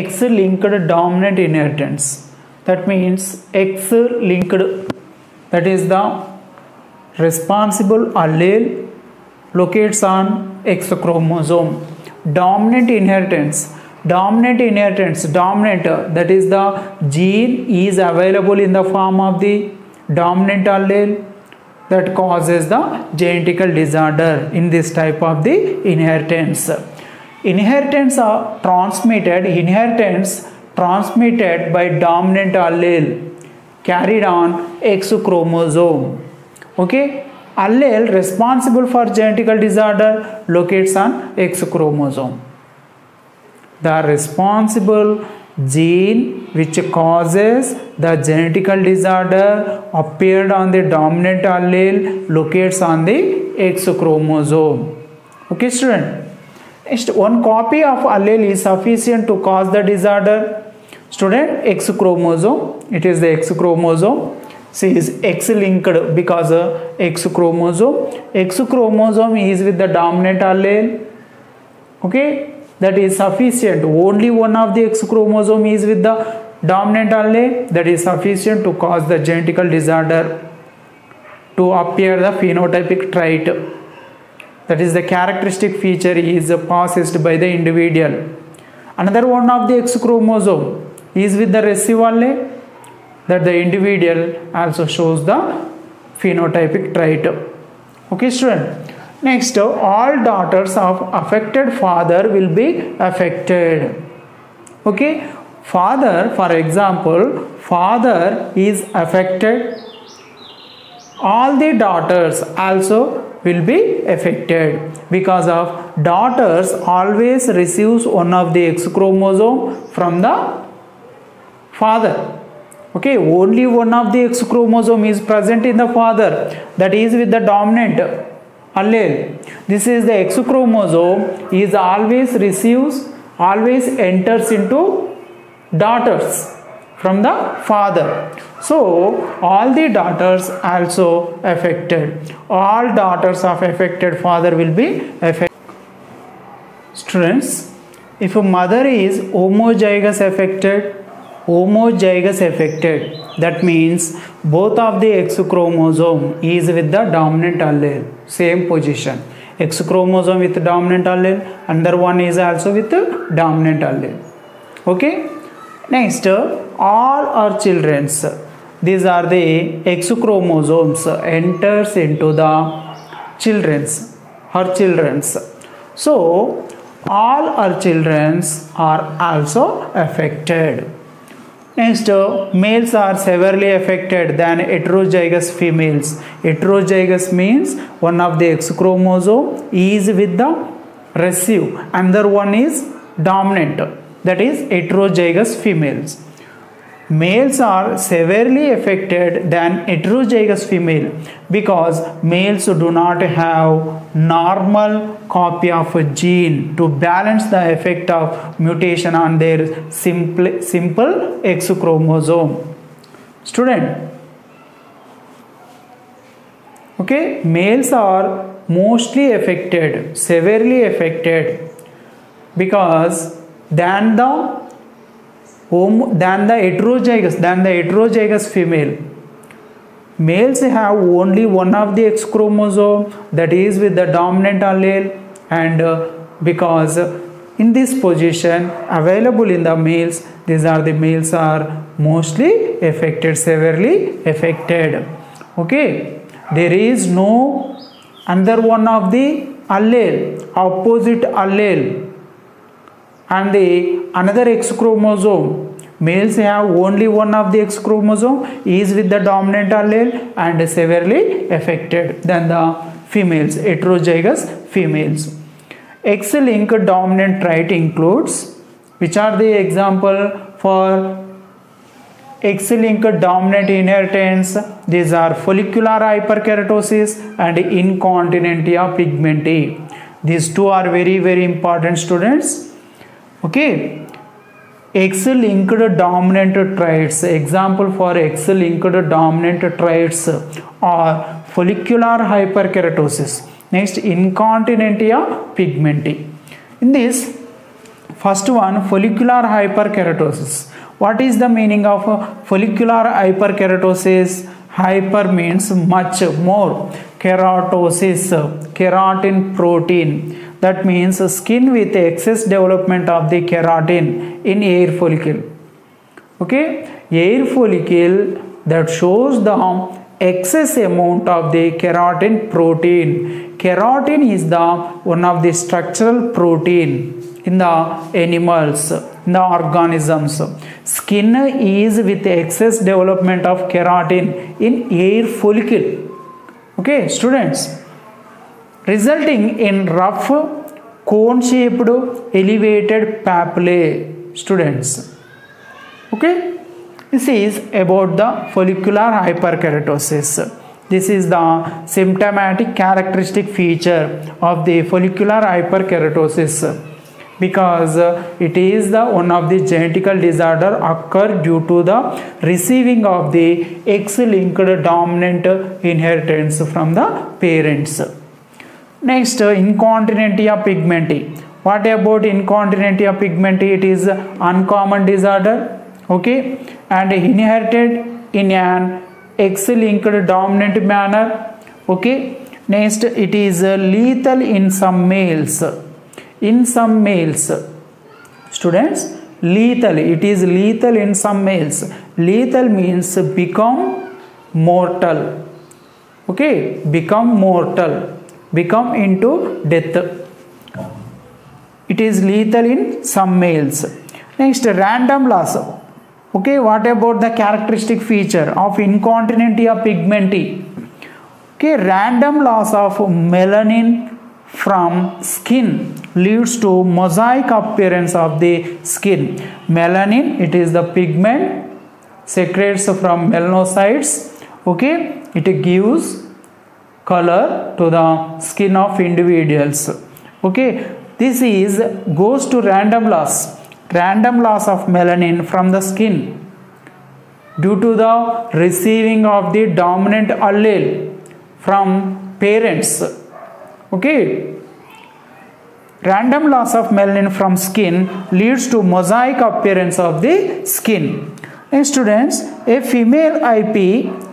X-linked dominant inheritance. That means X-linked, that is the responsible allele locates on X chromosome. Dominant inheritance, that is the gene is available in the form of the dominant allele that causes the genetical disorder in this type of the inheritance. Inheritance transmitted by dominant allele carried on X chromosome. Okay, allele responsible for genetical disorder locates on X chromosome. The responsible gene which causes the genetical disorder appeared on the dominant allele locates on the X chromosome. Okay, student. Next, one copy of allele is sufficient to cause the disorder. Student, X chromosome, it is the X chromosome. See, is X-linked because X chromosome. X chromosome is with the dominant allele. Okay, that is sufficient. Only one of the X chromosome is with the dominant allele, that is sufficient to cause the genetical disorder to appear the phenotypic trait. That is the characteristic feature is possessed by the individual. Another one of the X chromosome is with the recessive allele, that the individual also shows the phenotypic trait. Okay, student. Next, all daughters of affected father will be affected. Okay, father, for example, father is affected, all the daughters also will be affected because of daughters always receives one of the X chromosome from the father. Okay, only one of the X chromosome is present in the father, that is with the dominant allele. This is the X chromosome is always enters into daughters from the father. So all the daughters also affected. All daughters of affected father will be affected. Students, if a mother is homozygous affected, that means both of the X chromosome is with the dominant allele, same position. X chromosome with dominant allele, another one is also with the dominant allele. Okay. Next, all our children's, these are the X chromosomes enters into the her children's. So all our children's are also affected. Next, males are severely affected than heterozygous females. Heterozygous means one of the X chromosome is with the recessive, another one is dominant, that is heterozygous females. Males are severely affected than heterozygous female because males do not have normal copy of a gene to balance the effect of mutation on their simple X chromosome. Student, okay, males are mostly affected, severely affected because than the heterozygous female. Males have only one of the X chromosome, that is with the dominant allele, and because in this position available in the males, these are the males are mostly affected, severely affected. Okay, there is no another one of the allele, opposite allele, and the another X chromosome. Males have only one of the X chromosome is with the dominant allele and severely affected than the females, heterozygous females. X-linked dominant trait includes, which are the example for X-linked dominant inheritance? These are follicular hyperkeratosis and incontinentia pigmenti. These two are very, very important, students. Okay, X-linked dominant traits. Example for X-linked dominant traits are follicular hyperkeratosis. Next, incontinentia pigmenti. In this First one, follicular hyperkeratosis. What is the meaning of follicular hyperkeratosis? Hyper means much, more. Keratosis, keratin protein. That means skin with excess development of the keratin in hair follicle. Okay, hair follicle that shows the excess amount of the keratin protein. Keratin is the one of the structural protein in the animals, in the organisms. Skin is with excess development of keratin in hair follicle. Okay, students, resulting in rough cone shaped elevated papillae. Students, okay, this is about the follicular hyperkeratosis. This is the symptomatic characteristic feature of the follicular hyperkeratosis, because it is the one of the genetical disorder occur due to the receiving of the X-linked dominant inheritance from the parents. Next, incontinentia pigmenti. What about incontinentia pigmenti? It is uncommon disorder, okay, and inherited in an X-linked dominant manner. Okay, next, it is lethal in some males. In some males, students, lethal, it is lethal in some males. Lethal means become mortal. Okay, become mortal, become into death. It is lethal in some males. Next, random loss. Okay, what about the characteristic feature of incontinentia pigmenti? Okay, random loss of melanin from skin leads to mosaic appearance of the skin. Melanin, it is the pigment secretes from melanocytes. Okay, it gives color to the skin of individuals. Okay, this is goes to random loss of melanin from the skin due to the receiving of the dominant allele from parents. Okay, random loss of melanin from skin leads to mosaic appearance of the skin. And students, a female IP,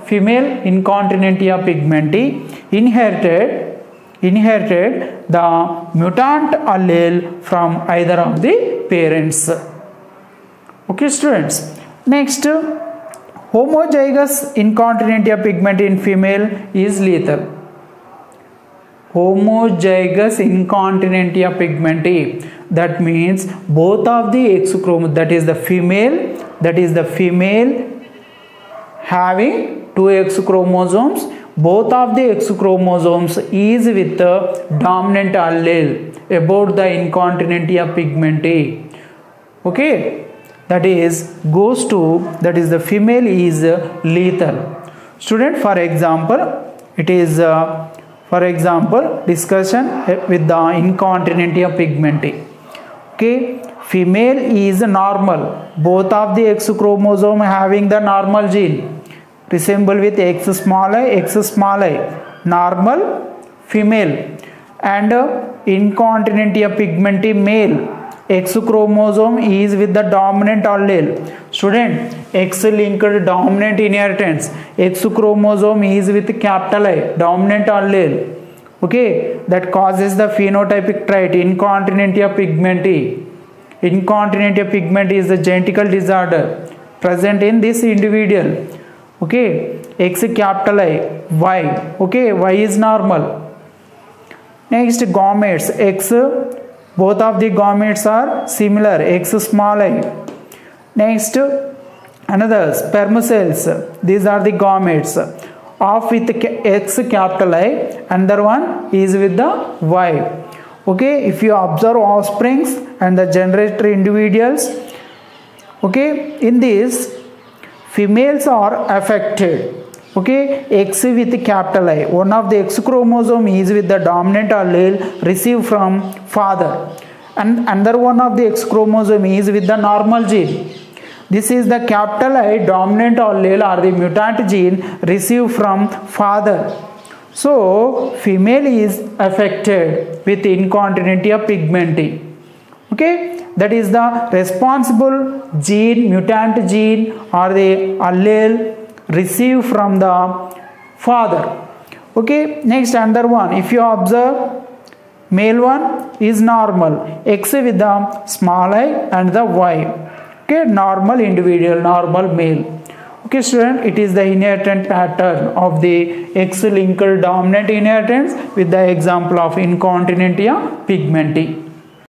female incontinentia pigmenti, inherited the mutant allele from either of the parents. Okay, students. Next, homozygous incontinentia pigmenti in female is lethal. Homozygous incontinentia pigmenti, that means both of the X chromosomes, that is the female having 2 X chromosomes, both of the X chromosomes is with the dominant allele about the incontinentia pigmenti. Okay, that is the female is lethal. Student, for example, it is for example, discussion with the incontinentia pigmenti. Okay, female is normal, both of the X chromosome having the normal gene, resemble with X small I, normal female, and incontinentia pigmenti male, X chromosome is with the dominant allele. Student, X-linked dominant inheritance, X chromosome is with capital I, dominant allele. Okay, that causes the phenotypic trait incontinentia pigmenti. Incontinentia pigmenti is the genetical disorder present in this individual. Okay, X capital I, Y. Okay, Y is normal. Next, gametes, X, both of the gametes are similar, X small I. Next, another sperm cells, these are the gametes, of with X capital I, another one is with the Y. Okay, if you observe offsprings and the generator individuals, okay, in this females are affected. Okay, X with capital I, one of the X chromosome is with the dominant allele received from father, and another one of the X chromosome is with the normal gene. This is the capital I dominant allele or the mutant gene received from father. So female is affected with incontinentia pigmenti. Okay, that is the responsible gene, mutant gene, or the allele received from the father. Okay, next another one, if you observe, male one is normal, X with the small I and the Y. Okay, normal individual, normal male. Okay student, it is the inheritance pattern of the X-linked dominant inheritance with the example of incontinentia pigmenti.